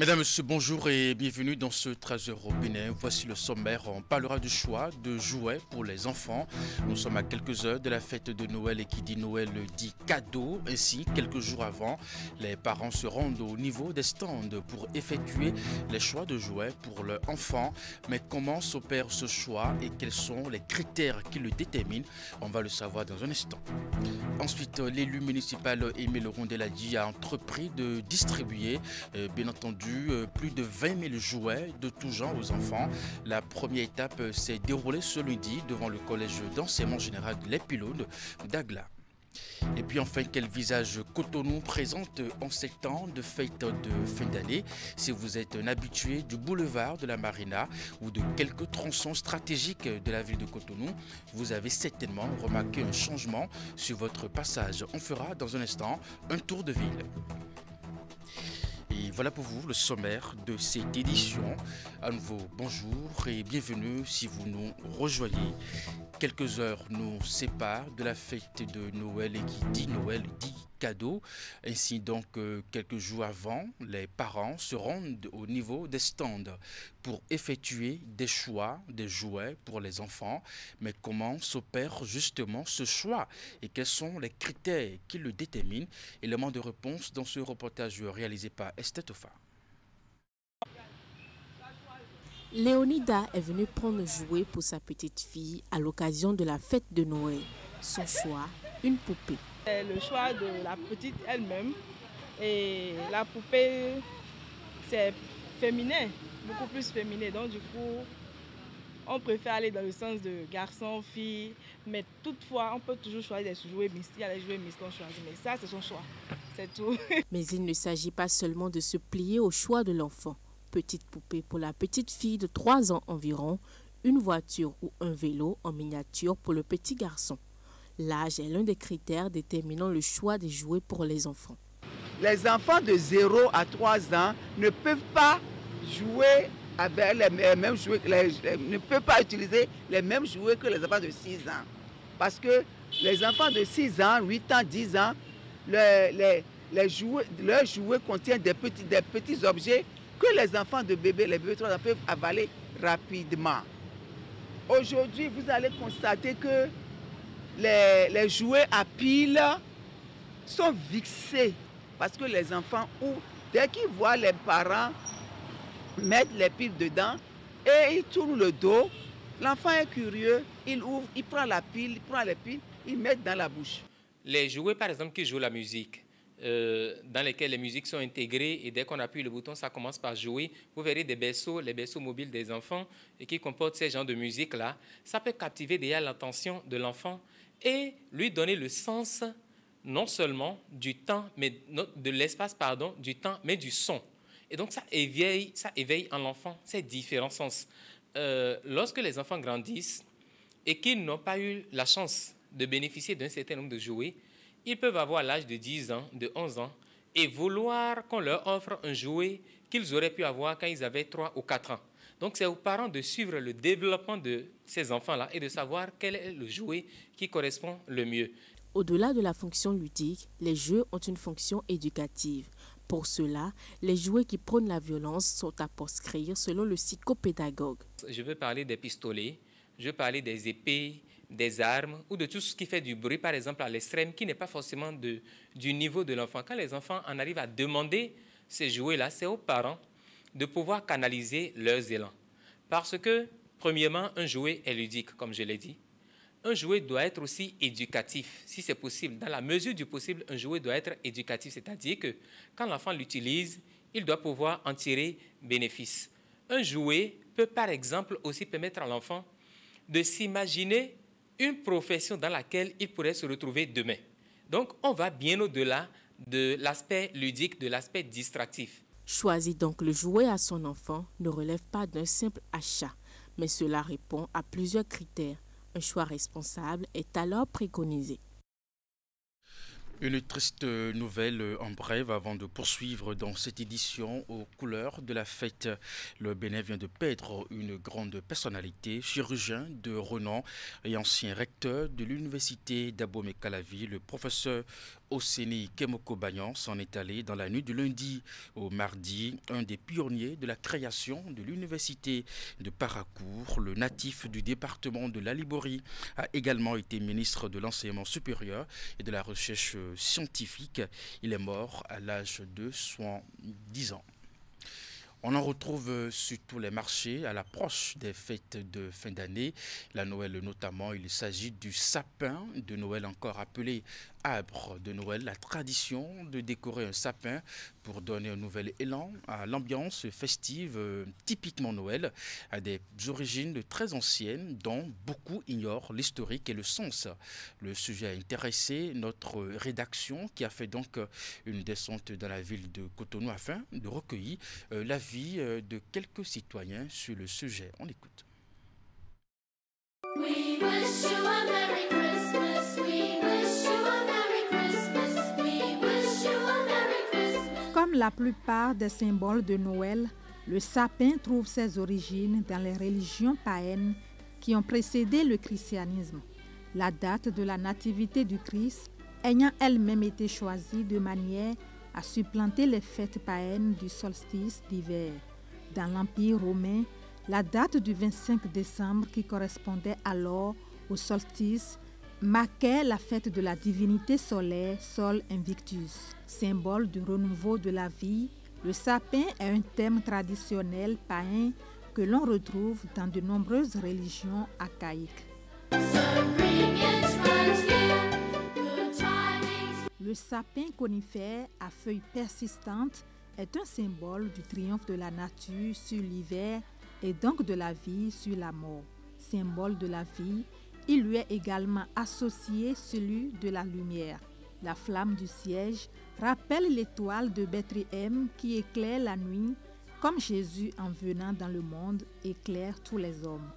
Mesdames, Messieurs, bonjour et bienvenue dans ce 13h au Bénin. Voici le sommaire. On parlera du choix de jouets pour les enfants. Nous sommes à quelques heures de la fête de Noël et qui dit Noël dit cadeau. Ainsi, quelques jours avant, les parents se rendent au niveau des stands pour effectuer les choix de jouets pour leurs enfants. Mais comment s'opère ce choix et quels sont les critères qui le déterminent? On va le savoir dans un instant. Ensuite, l'élu municipal Émile Rondeladji a entrepris de distribuer, bien entendu, plus de 20 000 jouets de tout genre aux enfants. La première étape s'est déroulée ce lundi devant le collège d'enseignement général Les Pylônes d'Agla. Et puis enfin, quel visage Cotonou présente en ces temps de fête de fin d'année? Si vous êtes un habitué du boulevard de la Marina ou de quelques tronçons stratégiques de la ville de Cotonou, vous avez certainement remarqué un changement sur votre passage. On fera dans un instant un tour de ville. Et voilà pour vous le sommaire de cette édition. À nouveau, bonjour et bienvenue si vous nous rejoignez. Quelques heures nous séparent de la fête de Noël et qui dit Noël dit cadeau. Ainsi donc, quelques jours avant, les parents se rendent au niveau des stands pour effectuer des choix, des jouets pour les enfants. Mais comment s'opère justement ce choix et quels sont les critères qui le déterminent? Élément de réponse dans ce reportage réalisé par Esther Tofa. Léonida est venue prendre jouet pour sa petite fille à l'occasion de la fête de Noël. Son choix, une poupée. C'est le choix de la petite elle-même. Et la poupée, c'est féminin, beaucoup plus féminin. Donc du coup, on préfère aller dans le sens de garçon, fille. Mais toutefois, on peut toujours choisir des jouets mixtes. Il y a les jouets mixtes qu'on choisit. Mais ça, c'est son choix. C'est tout. Mais il ne s'agit pas seulement de se plier au choix de l'enfant. Petite poupée pour la petite fille de 3 ans environ, une voiture ou un vélo en miniature pour le petit garçon. L'âge est l'un des critères déterminant le choix des jouets pour les enfants. Les enfants de 0 à 3 ans ne peuvent pas jouer avec les mêmes jouets, ne peuvent pas utiliser les mêmes jouets que les enfants de 6 ans. Parce que les enfants de 6 ans, 8 ans, 10 ans, leurs jouets contiennent des petits objets que les enfants de bébé, les bébés 3 ans peuvent avaler rapidement. Aujourd'hui, vous allez constater que les jouets à piles sont vixés parce que les enfants, dès qu'ils voient les parents mettre les piles dedans et ils tournent le dos, l'enfant est curieux, il ouvre, il prend la pile, il prend les piles, il met dans la bouche. Les jouets, par exemple, qui jouent la musique, dans lesquels les musiques sont intégrées et dès qu'on appuie le bouton, ça commence par jouer. Vous verrez des berceaux, les berceaux mobiles des enfants et qui comportent ces genres de musique-là. Ça peut captiver déjà l'attention de l'enfant et lui donner le sens non seulement du temps, mais de l'espace, pardon, du temps, mais du son. Et donc ça éveille en l'enfant ces différents sens. Lorsque les enfants grandissent et qu'ils n'ont pas eu la chance de bénéficier d'un certain nombre de jouets, ils peuvent avoir l'âge de 10 ans, de 11 ans, et vouloir qu'on leur offre un jouet qu'ils auraient pu avoir quand ils avaient 3 ou 4 ans. Donc c'est aux parents de suivre le développement de ces enfants-là et de savoir quel est le jouet qui correspond le mieux. Au-delà de la fonction ludique, les jeux ont une fonction éducative. Pour cela, les jouets qui prônent la violence sont à proscrire selon le psychopédagogue. Je veux parler des pistolets, je veux parler des épées, des armes ou de tout ce qui fait du bruit, par exemple à l'extrême, qui n'est pas forcément du niveau de l'enfant. Quand les enfants en arrivent à demander ces jouets-là, c'est aux parents de pouvoir canaliser leurs élans. Parce que, premièrement, un jouet est ludique, comme je l'ai dit. Un jouet doit être aussi éducatif, si c'est possible. Dans la mesure du possible, un jouet doit être éducatif, c'est-à-dire que quand l'enfant l'utilise, il doit pouvoir en tirer bénéfice. Un jouet peut, par exemple, aussi permettre à l'enfant de s'imaginer une profession dans laquelle il pourrait se retrouver demain. Donc, on va bien au-delà de l'aspect ludique, de l'aspect distractif. Choisir donc le jouet à son enfant ne relève pas d'un simple achat, mais cela répond à plusieurs critères. Un choix responsable est alors préconisé. Une triste nouvelle en bref avant de poursuivre dans cette édition aux couleurs de la fête. Le Bénin vient de perdre une grande personnalité, chirurgien de renom et ancien recteur de l'université d'Abomey-Calavi, le professeur Oseni Kemoko Bagnan s'en est allé dans la nuit du lundi au mardi, un des pionniers de la création de l'université de Paracourt. Le natif du département de la Liborie a également été ministre de l'enseignement supérieur et de la recherche scientifique. Il est mort à l'âge de 70 ans. On en retrouve sur tous les marchés à l'approche des fêtes de fin d'année. La Noël notamment, il s'agit du sapin de Noël, encore appelé arbre de Noël. La tradition de décorer un sapin pour donner un nouvel élan à l'ambiance festive typiquement Noël a des origines très anciennes dont beaucoup ignorent l'historique et le sens. Le sujet a intéressé notre rédaction qui a fait donc une descente dans la ville de Cotonou afin de recueillir l'avis de quelques citoyens sur le sujet. On écoute. We wish you a Merry Christmas. We wish you a Merry Christmas. We wish you a Merry Christmas. Comme la plupart des symboles de Noël, le sapin trouve ses origines dans les religions païennes qui ont précédé le christianisme. La date de la nativité du Christ ayant elle-même été choisie de manière à supplanter les fêtes païennes du solstice d'hiver. Dans l'Empire romain, la date du 25 décembre, qui correspondait alors au solstice, marquait la fête de la divinité solaire Sol Invictus. Symbole du renouveau de la vie, le sapin est un thème traditionnel païen que l'on retrouve dans de nombreuses religions archaïques. Le sapin conifère à feuilles persistantes est un symbole du triomphe de la nature sur l'hiver et donc de la vie sur la mort. Symbole de la vie, il lui est également associé celui de la lumière. La flamme du siège rappelle l'étoile de Bethléem qui éclaire la nuit, comme Jésus en venant dans le monde éclaire tous les hommes.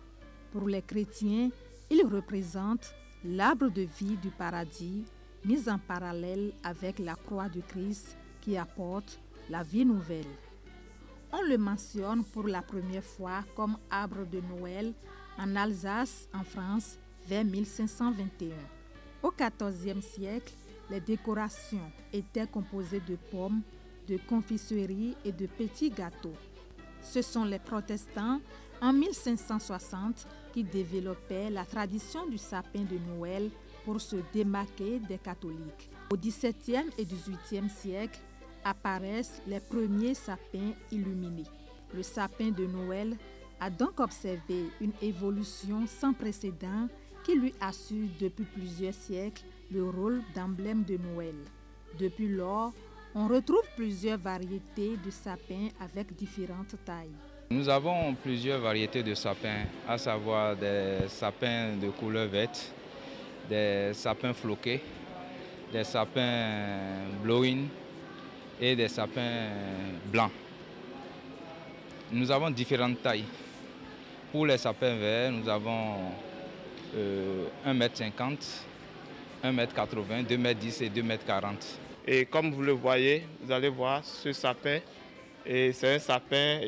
Pour les chrétiens, il représente l'arbre de vie du paradis, mis en parallèle avec la croix du Christ qui apporte la vie nouvelle. On le mentionne pour la première fois comme arbre de Noël en Alsace, en France, vers 1521. Au XIVe siècle, les décorations étaient composées de pommes, de confiseries et de petits gâteaux. Ce sont les protestants, en 1560, qui développaient la tradition du sapin de Noël pour se démarquer des catholiques. Au XVIIe et XVIIIe siècle apparaissent les premiers sapins illuminés. Le sapin de Noël a donc observé une évolution sans précédent qui lui assure depuis plusieurs siècles le rôle d'emblème de Noël. Depuis lors, on retrouve plusieurs variétés de sapins avec différentes tailles. Nous avons plusieurs variétés de sapins, à savoir des sapins de couleur verte, des sapins floqués, des sapins blowing et des sapins blancs. Nous avons différentes tailles. Pour les sapins verts, nous avons 1,50 m, 1,80 m, 2,10 m et 2,40 m. Et comme vous le voyez, vous allez voir ce sapin, et c'est un sapin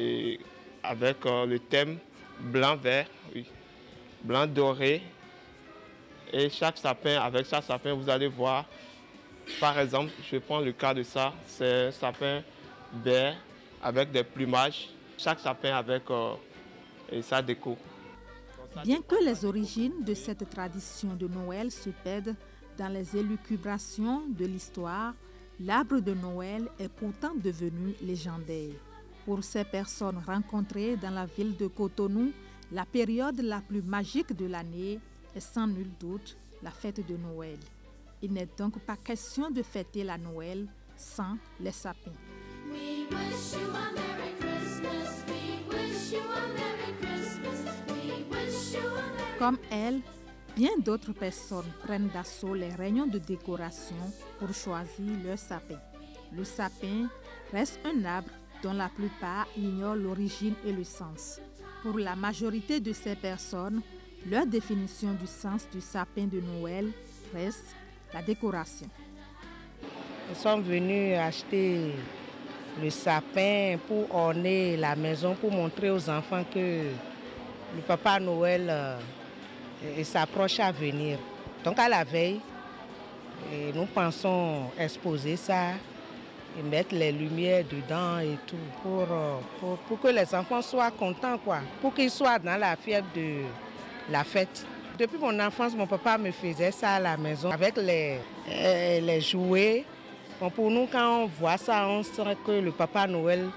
avec le thème blanc-vert, oui, blanc-doré. Et chaque sapin, avec chaque sapin, vous allez voir, par exemple, je prends le cas de ça, c'est un sapin vert avec des plumages, chaque sapin avec sa déco. Bien que les origines de cette tradition de Noël se perdent dans les élucubrations de l'histoire, l'arbre de Noël est pourtant devenu légendaire. Pour ces personnes rencontrées dans la ville de Cotonou, la période la plus magique de l'année est sans nul doute la fête de Noël. Il n'est donc pas question de fêter la Noël sans les sapins. We wish you a Merry Christmas. We wish you a Merry Christmas. We wish you a Merry... Comme elle, bien d'autres personnes prennent d'assaut les rayons de décoration pour choisir leur sapin. Le sapin reste un arbre dont la plupart ignorent l'origine et le sens. Pour la majorité de ces personnes, leur définition du sens du sapin de Noël reste la décoration. Nous sommes venus acheter le sapin pour orner la maison, pour montrer aux enfants que le Papa Noël s'approche à venir. Donc à la veille, Et nous pensons exposer ça et mettre les lumières dedans et tout pour que les enfants soient contents, quoi. Pour qu'ils soient dans la fièvre de la fête. Depuis mon enfance, mon papa me faisait ça à la maison avec les jouets. Bon, pour nous, quand on voit ça, on sent que le Papa Noël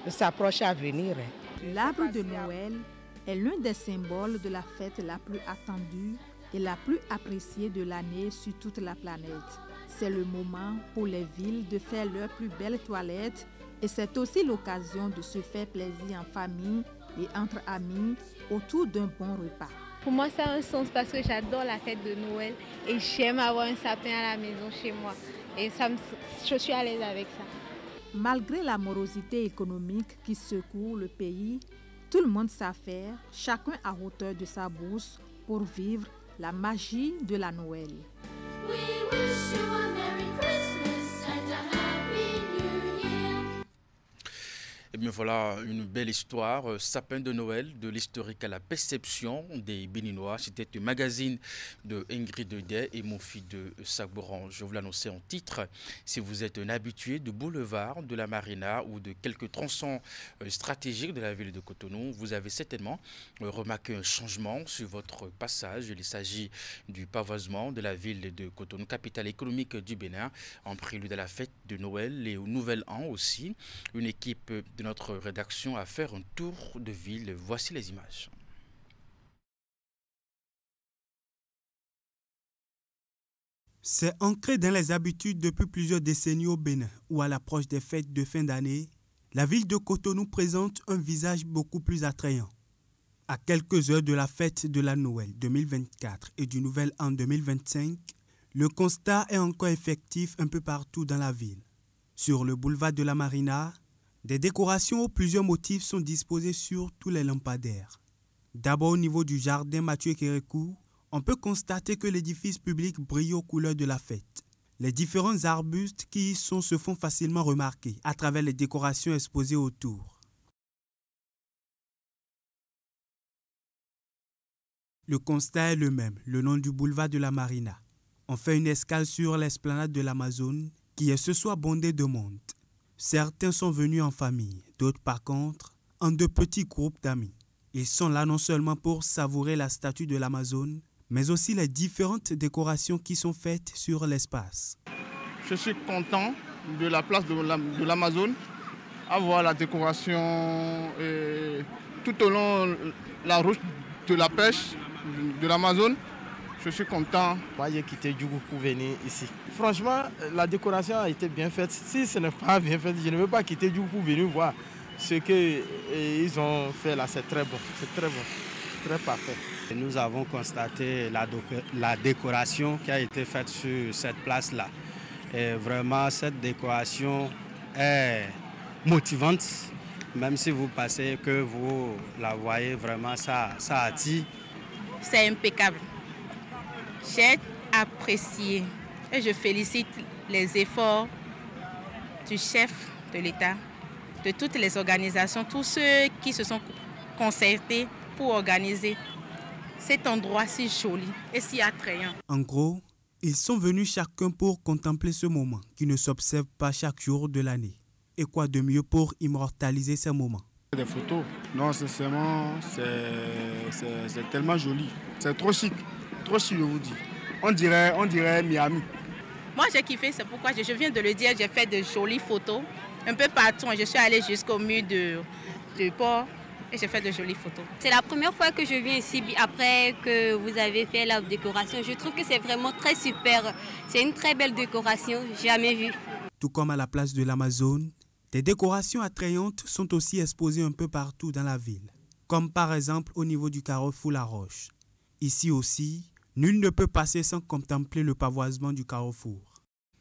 s'approche à venir. L'arbre de Noël est l'un des symboles de la fête la plus attendue et la plus appréciée de l'année sur toute la planète. C'est le moment pour les villes de faire leurs plus belles toilettes et c'est aussi l'occasion de se faire plaisir en famille et entre amis autour d'un bon repas. Pour moi, ça a un sens parce que j'adore la fête de Noël et j'aime avoir un sapin à la maison chez moi. Et je suis à l'aise avec ça. Malgré la morosité économique qui secoue le pays, tout le monde s'affaire, chacun à hauteur de sa bourse, pour vivre la magie de la Noël. We wish you a Merry Christmas and a Happy New Year. Et bien voilà, une belle histoire, sapin de Noël, de l'historique à la perception des Béninois. C'était un magazine de Ingrid Day et Mofi de Sabouran. Je vous l'annonçais en titre. Si vous êtes un habitué de boulevard, de la Marina ou de quelques tronçons stratégiques de la ville de Cotonou, vous avez certainement remarqué un changement sur votre passage. Il s'agit du pavoisement de la ville de Cotonou, capitale économique du Bénin, en prélude à la fête de Noël et au Nouvel An aussi. Une équipe de notre rédaction à faire un tour de ville. Voici les images. C'est ancré dans les habitudes depuis plusieurs décennies au Bénin, où à l'approche des fêtes de fin d'année, la ville de Cotonou présente un visage beaucoup plus attrayant. À quelques heures de la fête de la Noël 2024 et du Nouvel An 2025, le constat est encore effectif un peu partout dans la ville. Sur le boulevard de la Marina, des décorations aux plusieurs motifs sont disposées sur tous les lampadaires. D'abord au niveau du jardin Mathieu Kérékou, on peut constater que l'édifice public brille aux couleurs de la fête. Les différents arbustes qui y sont se font facilement remarquer à travers les décorations exposées autour. Le constat est le même, le long du boulevard de la Marina. On fait une escale sur l'esplanade de l'Amazone qui est ce soir bondée de monde. Certains sont venus en famille, d'autres par contre, en de petits groupes d'amis. Ils sont là non seulement pour savourer la statue de l'Amazone, mais aussi les différentes décorations qui sont faites sur l'espace. Je suis content de la place de l'Amazone, à voir la décoration tout au long la route de la pêche de l'Amazone. Je suis content. Moi, j'ai quitté Djougou pour venir ici. Franchement, la décoration a été bien faite. Si ce n'est pas bien fait, je ne veux pas quitter Djougou pour venir voir ce qu'ils ont fait là. C'est très bon. C'est très bon. Très parfait. Et nous avons constaté la décoration qui a été faite sur cette place-là. Et vraiment, cette décoration est motivante. Même si vous passez, que vous la voyez, vraiment, ça attire. C'est impeccable. J'ai apprécié et je félicite les efforts du chef de l'État, de toutes les organisations, tous ceux qui se sont concertés pour organiser cet endroit si joli et si attrayant. En gros, ils sont venus chacun pour contempler ce moment qui ne s'observe pas chaque jour de l'année. Et quoi de mieux pour immortaliser ces moments? Des photos. Non, sincèrement, c'est tellement joli. C'est trop chic, je vous dis. On dirait Miami. Moi, j'ai kiffé, c'est pourquoi je viens de le dire, j'ai fait de jolies photos un peu partout. Je suis allée jusqu'au mur de port et j'ai fait de jolies photos. C'est la première fois que je viens ici après que vous avez fait la décoration. Je trouve que c'est vraiment très super. C'est une très belle décoration, jamais vue. Tout comme à la place de l'Amazone, des décorations attrayantes sont aussi exposées un peu partout dans la ville, comme par exemple au niveau du carrefour La Roche. Ici aussi, nul ne peut passer sans contempler le pavoisement du carrefour.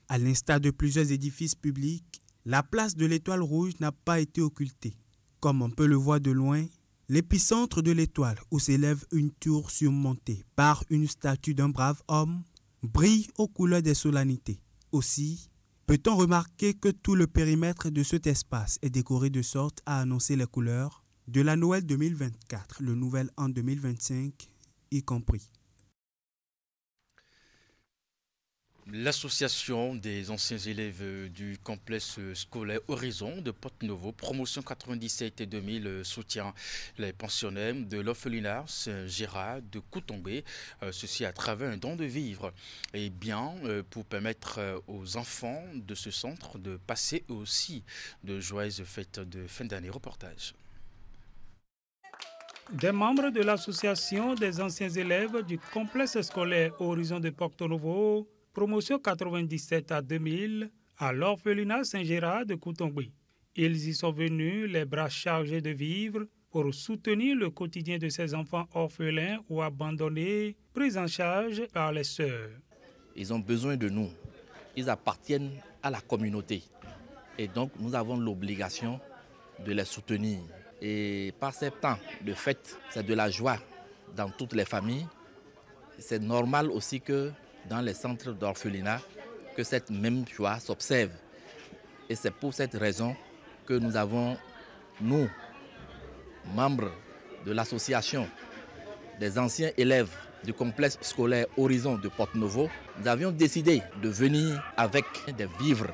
À l'instar de plusieurs édifices publics, la place de l'Étoile Rouge n'a pas été occultée. Comme on peut le voir de loin, l'épicentre de l'étoile où s'élève une tour surmontée par une statue d'un brave homme brille aux couleurs des solennités. Aussi, peut-on remarquer que tout le périmètre de cet espace est décoré de sorte à annoncer les couleurs de la Noël 2024, le Nouvel An 2025 y compris. L'association des anciens élèves du complexe scolaire Horizon de Porte-Novo, promotion 97 et 2000, soutient les pensionnaires de l'orphelinat Saint-Gérard de Koutombé, ceci à travers un don de vivre. Et bien, pour permettre aux enfants de ce centre de passer aussi de joyeuses fêtes de fin d'année. Reportage. Des membres de l'association des anciens élèves du complexe scolaire Horizon de Porte-Novo, promotion 97 à 2000, à l'orphelinat Saint-Gérard de Koutombé. Ils y sont venus les bras chargés de vivres pour soutenir le quotidien de ces enfants orphelins ou abandonnés, pris en charge par les sœurs. Ils ont besoin de nous. Ils appartiennent à la communauté. Et donc, nous avons l'obligation de les soutenir. Et par ces temps de fête, c'est de la joie dans toutes les familles. C'est normal aussi que dans les centres d'orphelinat, que cette même joie s'observe. Et c'est pour cette raison que nous avons, nous, membres de l'association des anciens élèves du complexe scolaire Horizon de Porte-Novo, nous avions décidé de venir avec des vivres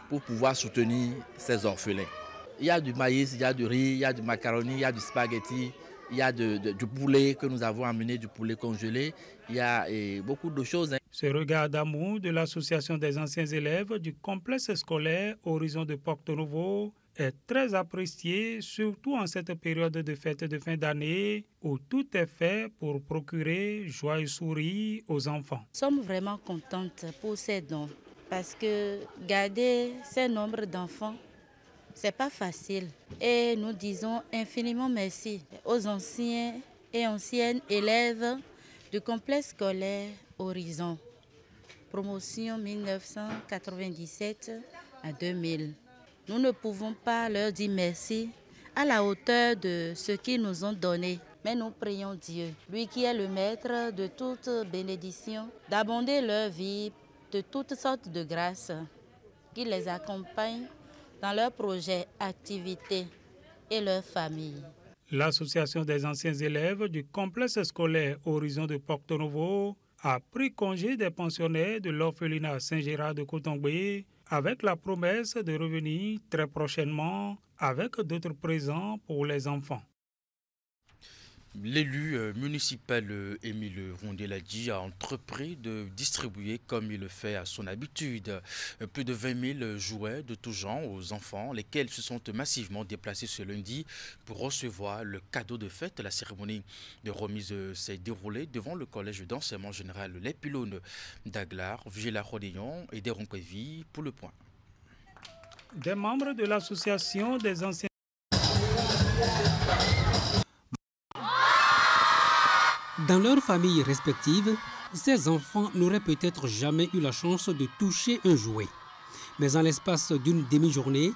pour pouvoir soutenir ces orphelins. Il y a du maïs, il y a du riz, il y a du macaroni, il y a du spaghetti, il y a du poulet que nous avons amené, du poulet congelé, il y a beaucoup de choses. Ce regard d'amour de l'association des anciens élèves du complexe scolaire Horizon de Porte-Novo est très apprécié, surtout en cette période de fête de fin d'année où tout est fait pour procurer joie et sourire aux enfants. Nous sommes vraiment contentes pour ces dons parce que garder ces nombres d'enfants, c'est pas facile. Et nous disons infiniment merci aux anciens et anciennes élèves du complexe scolaire Horizon, promotion 1997 à 2000. Nous ne pouvons pas leur dire merci à la hauteur de ce qu'ils nous ont donné. Mais nous prions Dieu, lui qui est le maître de toute bénédiction, d'abonder leur vie de toutes sortes de grâces, qu'il les accompagne dans leurs projets, activités et leurs familles. L'association des anciens élèves du complexe scolaire Horizon de Porte-Novo a pris congé des pensionnaires de l'orphelinat Saint-Gérard de Koutombé avec la promesse de revenir très prochainement avec d'autres présents pour les enfants. L'élu municipal Émile Rondeladi a entrepris de distribuer, comme il le fait à son habitude, plus de 20 000 jouets de tout genre aux enfants, lesquels se sont massivement déplacés ce lundi pour recevoir le cadeau de fête. La cérémonie de remise s'est déroulée devant le collège d'enseignement général Les Pylônes d'Aglar, Vigila-Rodéon et des Ronquévis pour le point. Des membres de l'association des anciens Dans leurs familles respectives, ces enfants n'auraient peut-être jamais eu la chance de toucher un jouet. Mais en l'espace d'une demi-journée,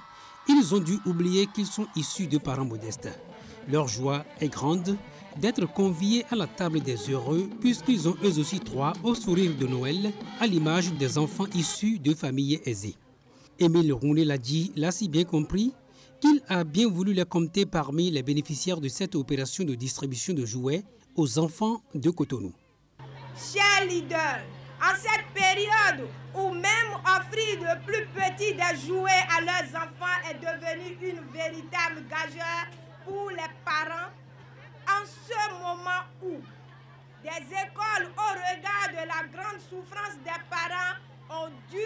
ils ont dû oublier qu'ils sont issus de parents modestes. Leur joie est grande d'être conviés à la table des heureux puisqu'ils ont eux aussi droit au sourire de Noël à l'image des enfants issus de familles aisées. Émile Rondeladi l'a si bien compris qu'il a bien voulu les compter parmi les bénéficiaires de cette opération de distribution de jouets aux enfants de Cotonou. Chers leaders, en cette période où même offrir de plus petits des jouets à leurs enfants est devenu une véritable gageure pour les parents, en ce moment où des écoles au regard de la grande souffrance des parents ont dû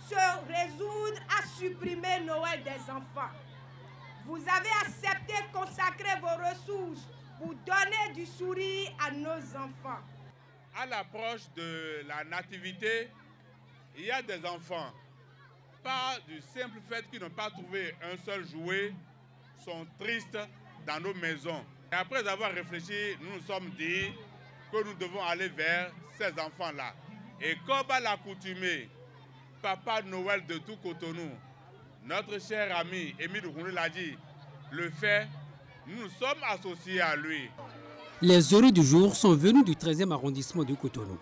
se résoudre à supprimer Noël des enfants, vous avez accepté de consacrer vos ressources pour donner du sourire à nos enfants. À l'approche de la nativité, il y a des enfants, par du simple fait qu'ils n'ont pas trouvé un seul jouet, sont tristes dans nos maisons. Et après avoir réfléchi, nous nous sommes dit que nous devons aller vers ces enfants-là. Et comme à l'accoutumée, Papa Noël de tout Cotonou, notre cher ami Émile Rondeladi le fait, nous nous sommes associés à lui. Les heureux du jour sont venus du 13e arrondissement de Cotonou.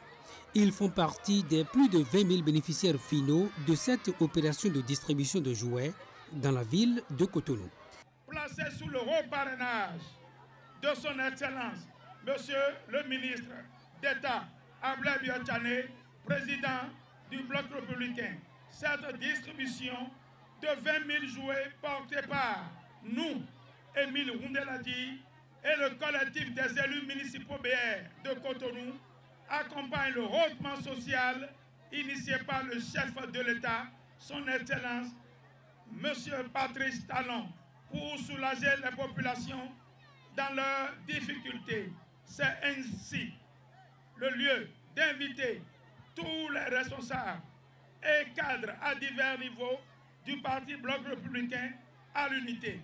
Ils font partie des plus de 20 000 bénéficiaires finaux de cette opération de distribution de jouets dans la ville de Cotonou. Placé sous le haut parrainage de son Excellence, Monsieur le ministre d'État Ablaye Biotane, président du bloc républicain. Cette distribution de 20 000 jouets portés par nous, Émile Roundeladi, et le collectif des élus municipaux BR de Cotonou accompagne le rehaussement social initié par le chef de l'État, son Excellence, M. Patrice Talon, pour soulager les populations dans leurs difficultés. C'est ainsi le lieu d'inviter tous les responsables et cadres à divers niveaux du Parti Bloc républicain à l'unité.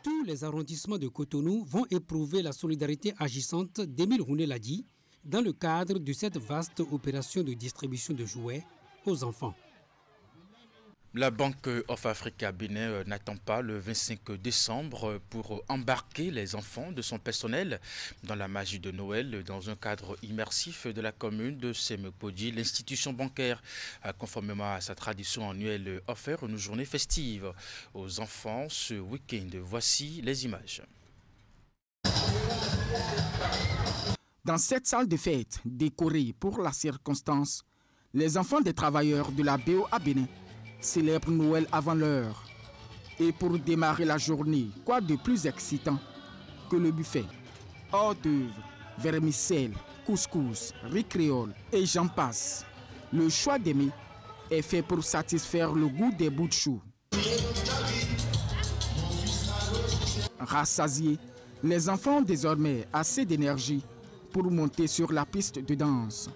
Tous les arrondissements de Cotonou vont éprouver la solidarité agissante d'Émile Roundeladi dans le cadre de cette vaste opération de distribution de jouets aux enfants. La Banque of Africa Bénin n'attend pas le 25 décembre pour embarquer les enfants de son personnel dans la magie de Noël dans un cadre immersif de la commune de Semepodi. L'institution bancaire a, conformément à sa tradition annuelle, offert une journée festive aux enfants ce week-end. Voici les images. Dans cette salle de fête décorée pour la circonstance, les enfants des travailleurs de la BO à Bénin célèbrent Noël avant l'heure. Et pour démarrer la journée, quoi de plus excitant que le buffet? Hors d'œuvre, vermicelle, couscous, riz créole et j'en passe. Le choix des mets est fait pour satisfaire le goût des bouts de chou. Rassasiés, les enfants ont désormais assez d'énergie pour monter sur la piste de danse.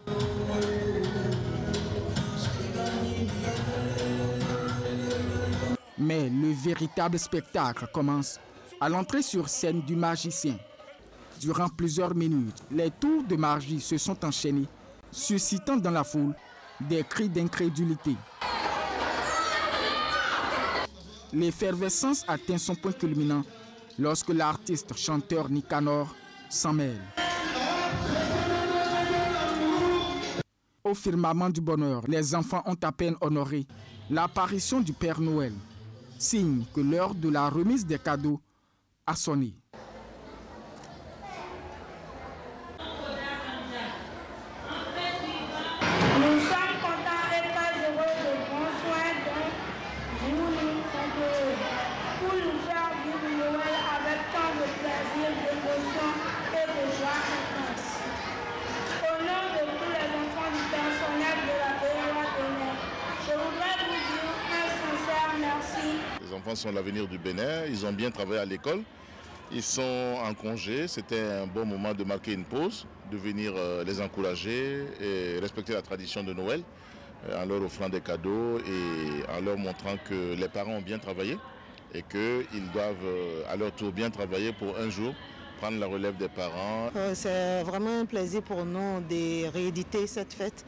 Mais le véritable spectacle commence à l'entrée sur scène du magicien. Durant plusieurs minutes, les tours de magie se sont enchaînés, suscitant dans la foule des cris d'incrédulité. L'effervescence atteint son point culminant lorsque l'artiste chanteur Nicanor s'en mêle. Au firmament du bonheur, les enfants ont à peine honoré l'apparition du Père Noël, signe que l'heure de la remise des cadeaux a sonné. Nous sommes contents et très heureux de prendre soin dont vous nous faites pour nous faire vivre Noël avec tant de plaisir, d'émotion et de joie intense. Au nom de tous les enfants du personnel de la BOA Bénin, je voudrais vous dire un sincère merci. Les enfants sont l'avenir du Bénin, ils ont bien travaillé à l'école, ils sont en congé, c'était un bon moment de marquer une pause, de venir les encourager et respecter la tradition de Noël en leur offrant des cadeaux et en leur montrant que les parents ont bien travaillé et qu'ils doivent à leur tour bien travailler pour un jour prendre la relève des parents. C'est vraiment un plaisir pour nous de rééditer cette fête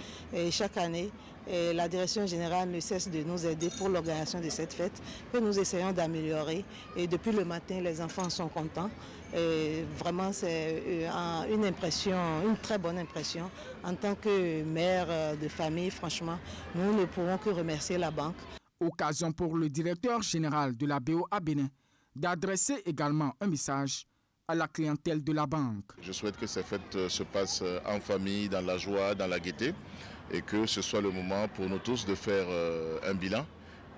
chaque année. Et la direction générale ne cesse de nous aider pour l'organisation de cette fête que nous essayons d'améliorer. Et depuis le matin, les enfants sont contents. Et vraiment, c'est une impression, une très bonne impression. En tant que mère de famille, franchement, nous ne pouvons que remercier la banque. Occasion pour le directeur général de la BO à Bénin d'adresser également un message à la clientèle de la banque. Je souhaite que ces fêtes se passent en famille, dans la joie, dans la gaieté et que ce soit le moment pour nous tous de faire un bilan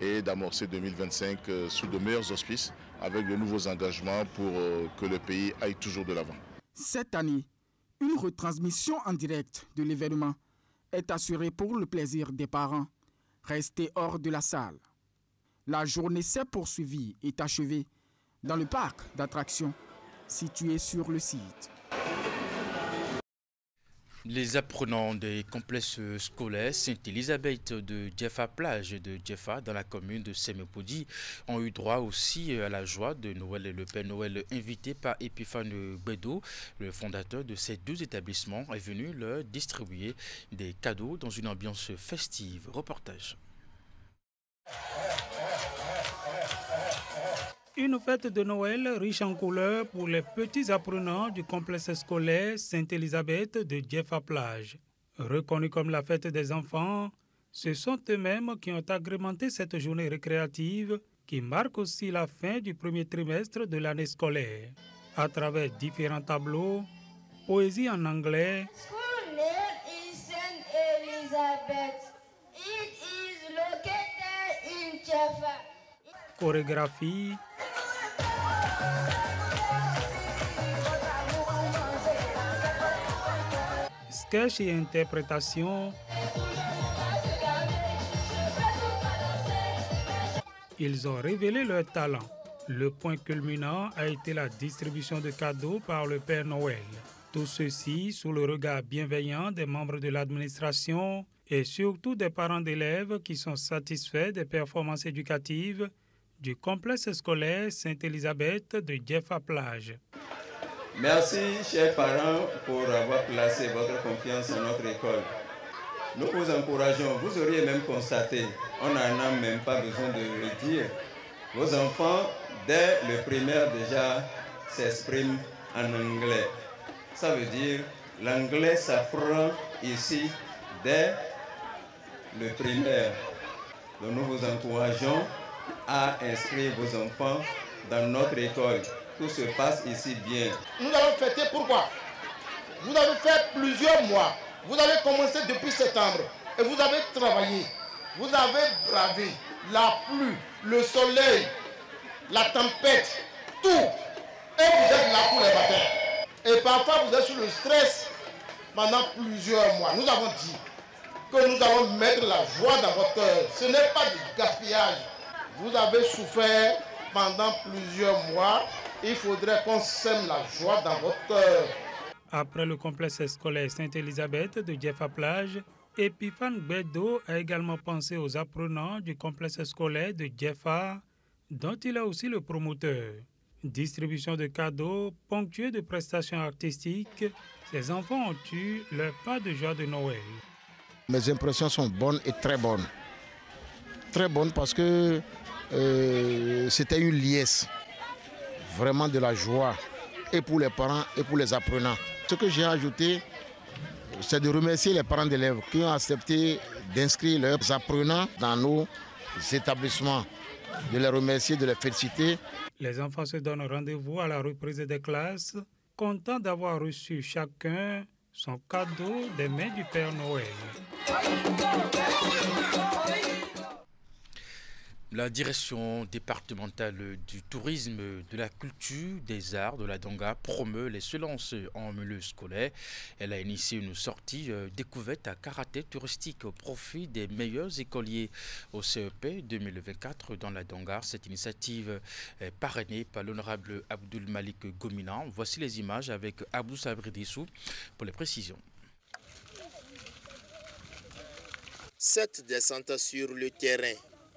et d'amorcer 2025 sous de meilleurs auspices avec de nouveaux engagements pour que le pays aille toujours de l'avant. Cette année, une retransmission en direct de l'événement est assurée pour le plaisir des parents restés hors de la salle. La journée s'est poursuivie et achevée dans le parc d'attractions situé sur le site. Les apprenants des complexes scolaires Sainte-Élisabeth de Djefa Plage et de Djefa dans la commune de Semepodi ont eu droit aussi à la joie de Noël et le Père Noël invité par Epiphane Bedo, le fondateur de ces deux établissements, est venu leur distribuer des cadeaux dans une ambiance festive. Reportage. Une fête de Noël riche en couleurs pour les petits apprenants du complexe scolaire Sainte-Élisabeth de Djefa Plage. Reconnue comme la fête des enfants, ce sont eux-mêmes qui ont agrémenté cette journée récréative qui marque aussi la fin du premier trimestre de l'année scolaire. À travers différents tableaux, poésie en anglais, Elizabeth. It is located in Jaffa. Chorégraphie, sketch et interprétation. Ils ont révélé leur talent. Le point culminant a été la distribution de cadeaux par le Père Noël. Tout ceci sous le regard bienveillant des membres de l'administration et surtout des parents d'élèves qui sont satisfaits des performances éducatives du complexe scolaire Sainte-Élisabeth de Jaffa-Plage. Merci, chers parents, pour avoir placé votre confiance en notre école. Nous vous encourageons, vous auriez même constaté, on n'en a même pas besoin de le dire, vos enfants, dès le primaire déjà, s'expriment en anglais. Ça veut dire, l'anglais s'apprend ici dès le primaire. Donc nous vous encourageons à inscrire vos enfants dans notre école. Tout se passe ici bien. Nous allons fêter pourquoi? Vous avez fait plusieurs mois. Vous avez commencé depuis septembre et vous avez travaillé. Vous avez bravé la pluie, le soleil, la tempête, tout. Et vous êtes là pour les matins. Et parfois vous êtes sous le stress pendant plusieurs mois. Nous avons dit que nous allons mettre la joie dans votre cœur. Ce n'est pas du gaspillage. Vous avez souffert pendant plusieurs mois. Il faudrait qu'on sème la joie dans votre cœur. Après le complexe scolaire Sainte-Élisabeth de Jaffa-Plage, Epiphane Bedo a également pensé aux apprenants du complexe scolaire de Jaffa, dont il est aussi le promoteur. Distribution de cadeaux, ponctuée de prestations artistiques, ces enfants ont eu leur part de joie de Noël. Mes impressions sont bonnes et très bonnes. Très bonnes parce que c'était une liesse, vraiment de la joie, et pour les parents et pour les apprenants. Ce que j'ai ajouté, c'est de remercier les parents d'élèves qui ont accepté d'inscrire leurs apprenants dans nos établissements, de les remercier, de les féliciter. Les enfants se donnent rendez-vous à la reprise des classes, contents d'avoir reçu chacun son cadeau des mains du Père Noël. La direction départementale du tourisme, de la culture, des arts de la Donga promeut l'excellence en milieu scolaire. Elle a initié une sortie découverte à karaté touristique au profit des meilleurs écoliers au CEP 2024 dans la Donga. Cette initiative est parrainée par l'honorable Abdul Malik Gomina. Voici les images avec Abdou Sabridissou pour les précisions. Cette descente sur le terrain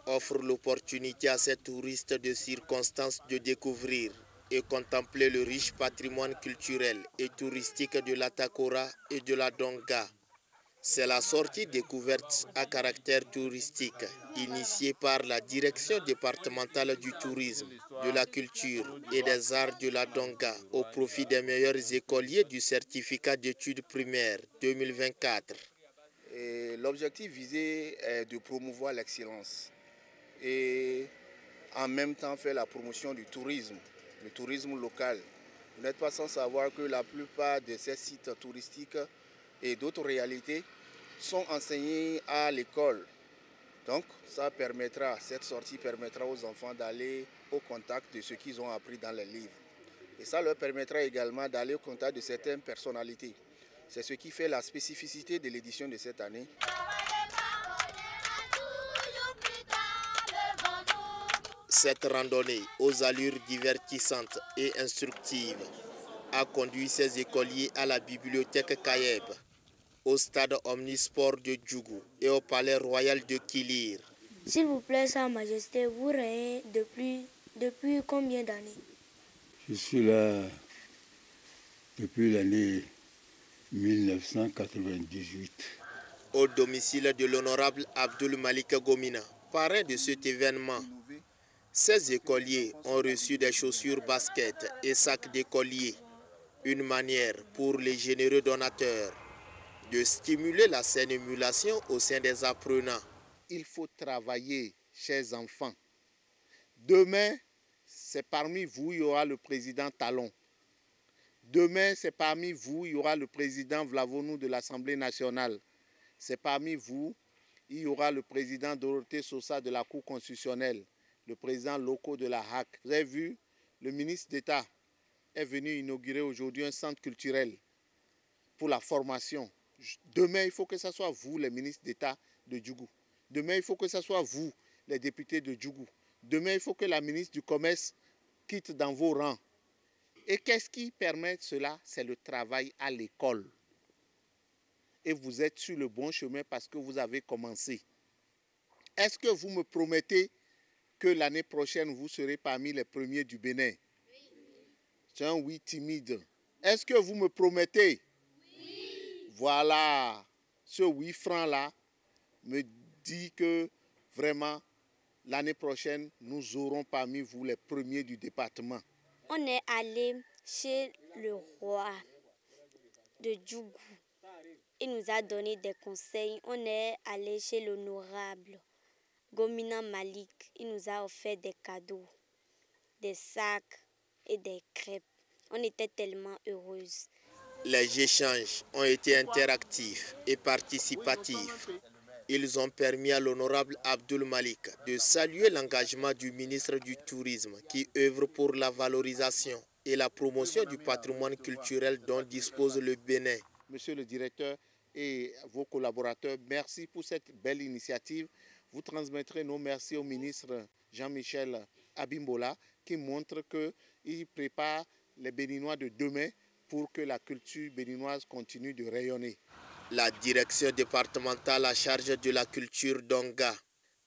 offre l'opportunité à ces touristes de circonstances de découvrir et contempler le riche patrimoine culturel et touristique de la Takora et de la Donga. C'est la sortie découverte à caractère touristique initiée par la direction départementale du tourisme, de la culture et des arts de la Donga au profit des meilleurs écoliers du certificat d'études primaires 2024. L'objectif visé est de promouvoir l'excellence et en même temps faire la promotion du tourisme, le tourisme local. Vous n'êtes pas sans savoir que la plupart de ces sites touristiques et d'autres réalités sont enseignés à l'école. Donc cette sortie permettra aux enfants d'aller au contact de ce qu'ils ont appris dans les livres. Et ça leur permettra également d'aller au contact de certaines personnalités. C'est ce qui fait la spécificité de l'édition de cette année. Cette randonnée aux allures divertissantes et instructives a conduit ces écoliers à la bibliothèque Kayeb, au stade omnisport de Djougou et au palais royal de Kilir. S'il vous plaît, Sa Majesté, vous régnez depuis combien d'années? Je suis là depuis l'année 1998. Au domicile de l'honorable Abdul Malik Gomina, parrain de cet événement, ces écoliers ont reçu des chaussures basket et sacs d'écolier, une manière pour les généreux donateurs de stimuler la saine émulation au sein des apprenants. Il faut travailler, chers enfants. Demain, c'est parmi vous, il y aura le président Talon. Demain, c'est parmi vous, il y aura le président Vlavonou de l'Assemblée nationale. C'est parmi vous, il y aura le président Dorothée Sosa de la Cour constitutionnelle, le président local de la HAC. Vous avez vu, le ministre d'État est venu inaugurer aujourd'hui un centre culturel pour la formation. Demain, il faut que ce soit vous, les ministres d'État de Djougou. Demain, il faut que ce soit vous, les députés de Djougou. Demain, il faut que la ministre du Commerce quitte dans vos rangs. Et qu'est-ce qui permet cela? C'est le travail à l'école. Et vous êtes sur le bon chemin parce que vous avez commencé. Est-ce que vous me promettez que l'année prochaine, vous serez parmi les premiers du Bénin? C'est un oui timide. Est-ce que vous me promettez? Oui. Voilà, ce oui franc-là me dit que vraiment, l'année prochaine, nous aurons parmi vous les premiers du département. On est allé chez le roi de Djougou. Il nous a donné des conseils. On est allé chez l'honorable Gomina Malik. Il nous a offert des cadeaux, des sacs et des crêpes. On était tellement heureuses. Les échanges ont été interactifs et participatifs. Ils ont permis à l'honorable Abdoul Malik de saluer l'engagement du ministre du Tourisme qui œuvre pour la valorisation et la promotion du patrimoine culturel dont dispose le Bénin. Monsieur le directeur et vos collaborateurs, merci pour cette belle initiative. Vous transmettrez nos merci au ministre Jean-Michel Abimbola qui montre qu'il prépare les Béninois de demain pour que la culture béninoise continue de rayonner. La direction départementale à charge de la culture d'Onga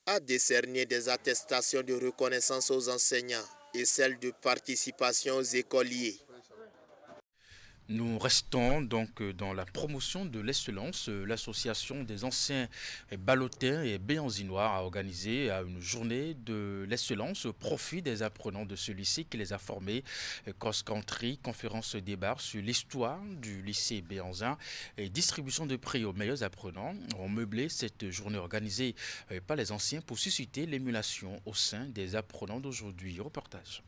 a décerné des attestations de reconnaissance aux enseignants et celles de participation aux écoliers. Nous restons donc dans la promotion de l'excellence. L'association des anciens ballottins et béanzinois a organisé une journée de l'excellence au profit des apprenants de ce lycée qui les a formés. Cross-country, conférence débat sur l'histoire du lycée béanzin et distribution de prix aux meilleurs apprenants ont meublé cette journée organisée par les anciens pour susciter l'émulation au sein des apprenants d'aujourd'hui. Reportage.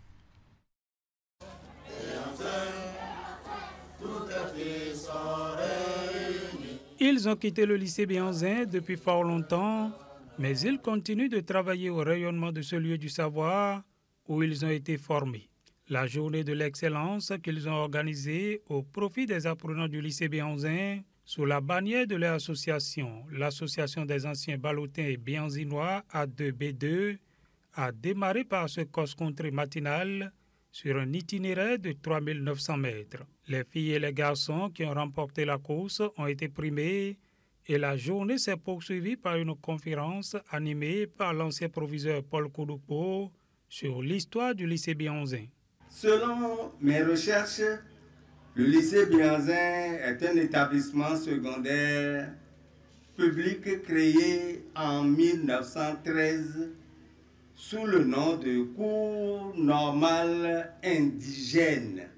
Ils ont quitté le lycée béanzin depuis fort longtemps, mais ils continuent de travailler au rayonnement de ce lieu du savoir où ils ont été formés. La journée de l'excellence qu'ils ont organisée au profit des apprenants du lycée béanzin sous la bannière de leur association, l'association des anciens ballottins et béanzinois A2B2, a démarré par ce cross-country matinal sur un itinéraire de 3900 mètres. Les filles et les garçons qui ont remporté la course ont été primés et la journée s'est poursuivie par une conférence animée par l'ancien proviseur Paul Kouloupo sur l'histoire du lycée béanzin. Selon mes recherches, le lycée béanzin est un établissement secondaire public créé en 1913 sous le nom de cours normal indigène.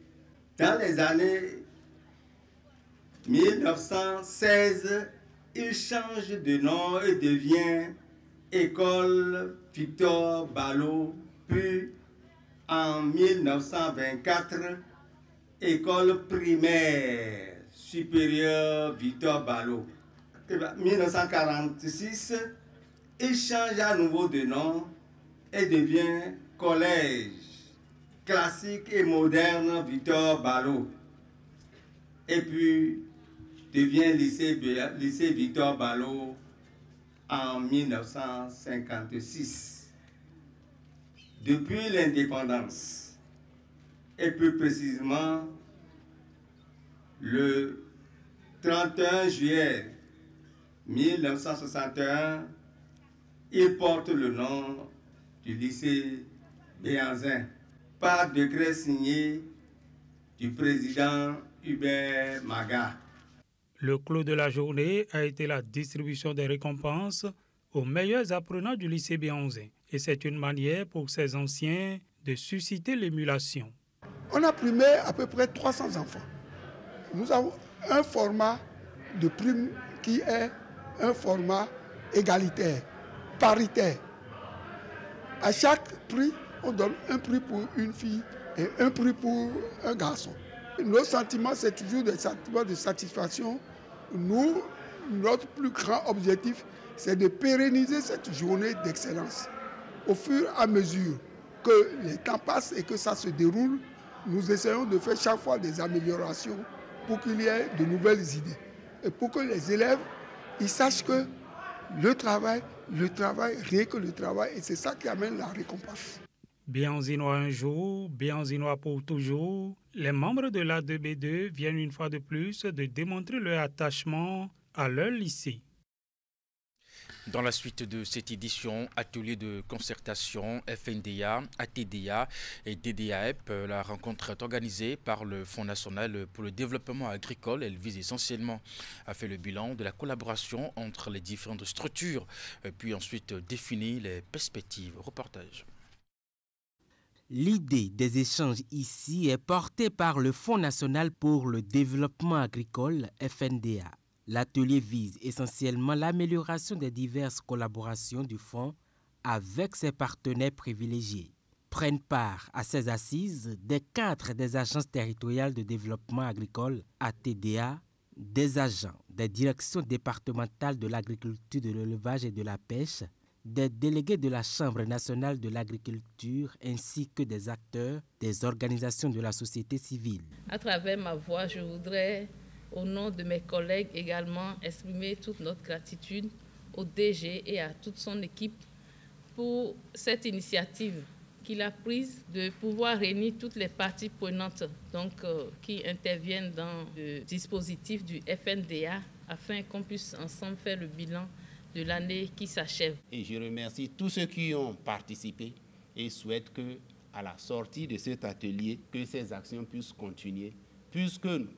Dans les années 1916, il change de nom et devient École Victor Ballot, puis en 1924, École primaire supérieure Victor Ballot. En 1946, il change à nouveau de nom et devient Collège classique et moderne Victor Ballot. Et puis devient lycée Victor Ballot en 1956. Depuis l'indépendance, et plus précisément le 31 juillet 1961, il porte le nom du lycée béanzin par décret signé du président Hubert Maga. Le clou de la journée a été la distribution des récompenses aux meilleurs apprenants du lycée béanzin. Et c'est une manière pour ces anciens de susciter l'émulation. On a primé à peu près 300 enfants. Nous avons un format de prime qui est un format égalitaire, paritaire. À chaque prix, on donne un prix pour une fille et un prix pour un garçon. Nos sentiments, c'est toujours des sentiments de satisfaction. Nous notre plus grand objectif, c'est de pérenniser cette journée d'excellence. Au fur et à mesure que les temps passent et que ça se déroule, nous essayons de faire chaque fois des améliorations pour qu'il y ait de nouvelles idées. Et pour que les élèves ils sachent que le travail, rien que le travail, et c'est ça qui amène la récompense. Bienzinois un jour, Bienzinois pour toujours, les membres de l'A2B2 viennent une fois de plus de démontrer leur attachement à leur lycée. Dans la suite de cette édition, atelier de concertation FNDA, ATDA et DDAEP, la rencontre est organisée par le Fonds national pour le développement agricole. Elle vise essentiellement à faire le bilan de la collaboration entre les différentes structures, puis ensuite définir les perspectives. Reportage. L'idée des échanges ici est portée par le Fonds national pour le développement agricole FNDA. L'atelier vise essentiellement l'amélioration des diverses collaborations du Fonds avec ses partenaires privilégiés. Prennent part à ces assises des cadres des agences territoriales de développement agricole ATDA, des agents des directions départementales de l'agriculture, de l'élevage et de la pêche, des délégués de la Chambre nationale de l'agriculture ainsi que des acteurs des organisations de la société civile. À travers ma voix, je voudrais, au nom de mes collègues également, exprimer toute notre gratitude au DG et à toute son équipe pour cette initiative qu'il a prise de pouvoir réunir toutes les parties prenantes qui interviennent dans le dispositif du FNDA afin qu'on puisse ensemble faire le bilan de l'année qui s'achève. Et je remercie tous ceux qui ont participé et souhaite que, à la sortie de cet atelier, que ces actions puissent continuer,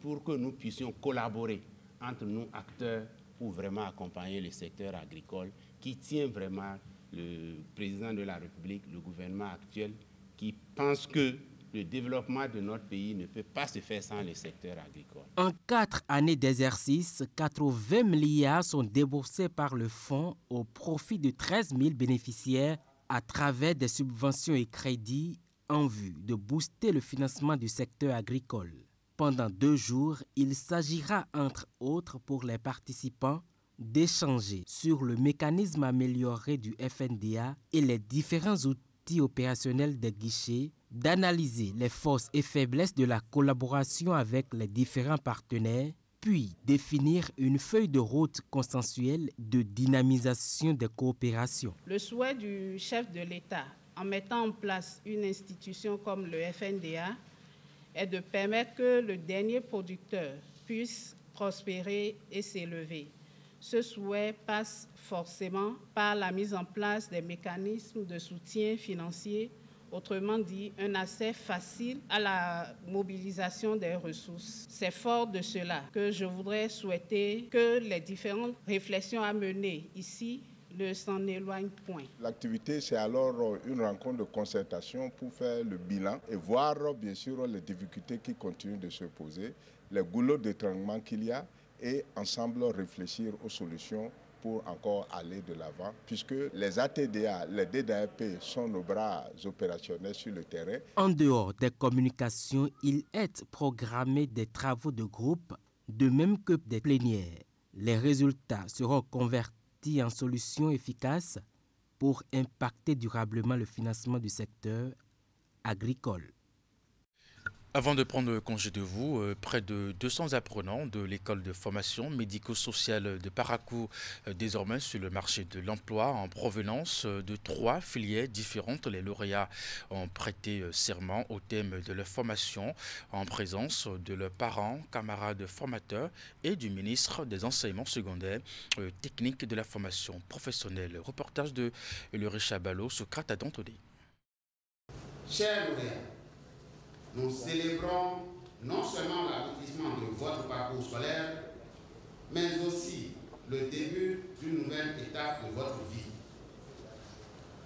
pour que nous puissions collaborer entre nous acteurs pour vraiment accompagner le secteur agricole qui tient vraiment le président de la République, le gouvernement actuel, qui pense que le développement de notre pays ne peut pas se faire sans le secteur agricole. En 4 années d'exercice, 80 milliards sont déboursés par le fonds au profit de 13 000 bénéficiaires à travers des subventions et crédits en vue de booster le financement du secteur agricole. Pendant 2 jours, il s'agira entre autres pour les participants d'échanger sur le mécanisme amélioré du FNDA et les différents outils opérationnels des guichets, d'analyser les forces et faiblesses de la collaboration avec les différents partenaires, puis définir une feuille de route consensuelle de dynamisation des coopérations. Le souhait du chef de l'État, en mettant en place une institution comme le FNDA, est de permettre que le dernier producteur puisse prospérer et s'élever. Ce souhait passe forcément par la mise en place des mécanismes de soutien financier, autrement dit, un accès facile à la mobilisation des ressources. C'est fort de cela que je voudrais souhaiter que les différentes réflexions à mener ici ne s'en éloigne point. L'activité, c'est alors une rencontre de concertation pour faire le bilan et voir bien sûr les difficultés qui continuent de se poser, les goulots d'étranglement qu'il y a et ensemble réfléchir aux solutions pour encore aller de l'avant, puisque les ATDA, les DDAEP sont nos bras opérationnels sur le terrain. En dehors des communications, il est programmé des travaux de groupe, de même que des plénières. Les résultats seront convertis en solutions efficaces pour impacter durablement le financement du secteur agricole. Avant de prendre congé de vous, près de 200 apprenants de l'école de formation médico-sociale de Parakou, désormais sur le marché de l'emploi en provenance de 3 filières différentes. Les lauréats ont prêté serment au thème de leur formation en présence de leurs parents, camarades formateurs et du ministre des enseignements secondaires, techniques de la formation professionnelle. Reportage de Ulrich Chabalo, Socrate Adantodé. Chers lauréats, nous célébrons non seulement l'aboutissement de votre parcours scolaire, mais aussi le début d'une nouvelle étape de votre vie.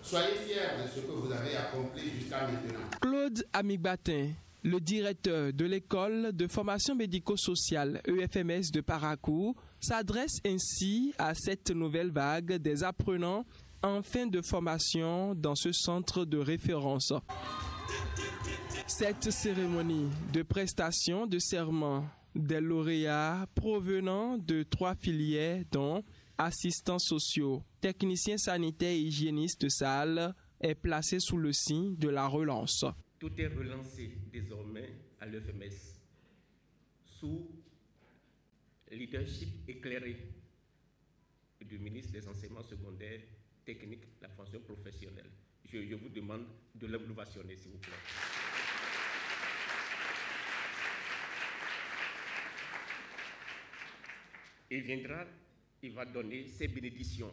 Soyez fiers de ce que vous avez accompli jusqu'à maintenant. Claude Amigbatin, le directeur de l'école de formation médico-sociale EFMS de Parakou, s'adresse ainsi à cette nouvelle vague des apprenants en fin de formation dans ce centre de référence. Cette cérémonie de prestation de serment Des lauréats provenant de 3 filières dont assistants sociaux, techniciens sanitaires et hygiénistes de salle est placé sous le signe de la relance. Tout est relancé désormais à l'UFMS sous leadership éclairé du ministre des Enseignements secondaires, techniques, la formation professionnelle. Je vous demande de l'ovationner, s'il vous plaît. Il va donner ses bénédictions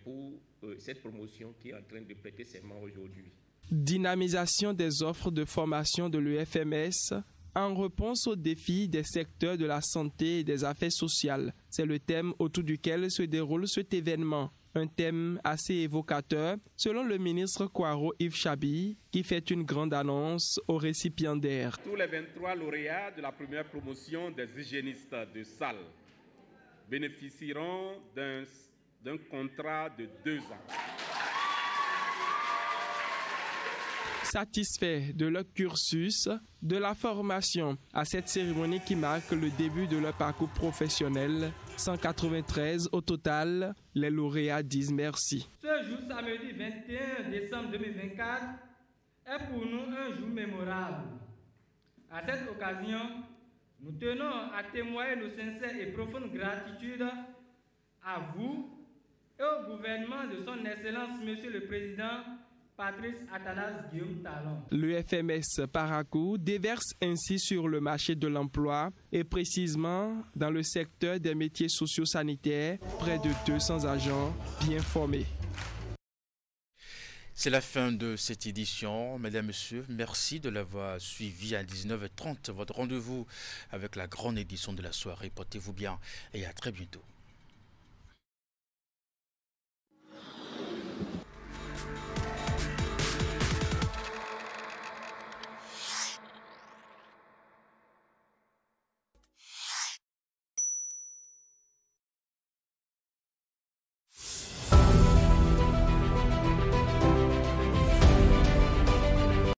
pour cette promotion qui est en train de prêter serment aujourd'hui. Dynamisation des offres de formation de l'UFMS en réponse aux défis des secteurs de la santé et des affaires sociales. C'est le thème autour duquel se déroule cet événement. Un thème assez évocateur, selon le ministre Kwaro Yves Chabi, qui fait une grande annonce aux récipiendaires. Tous les 23 lauréats de la première promotion des hygiénistes de salle bénéficieront d'un contrat de 2 ans. Satisfaits de leur cursus, de la formation à cette cérémonie qui marque le début de leur parcours professionnel, 193 au total, les lauréats disent merci. Ce jour, samedi 21 décembre 2024, est pour nous un jour mémorable. À cette occasion, nous tenons à témoigner nos sincères et profondes gratitudes à vous et au gouvernement de son Excellence, Monsieur le Président Patrice Athanase Guillaume Talon. L'UFMS Parakou déverse ainsi sur le marché de l'emploi et précisément dans le secteur des métiers socio-sanitaires près de 200 agents bien formés. C'est la fin de cette édition. Mesdames, Messieurs, merci de l'avoir suivi à 19h30. Votre rendez-vous avec la grande édition de la soirée. Portez-vous bien et à très bientôt.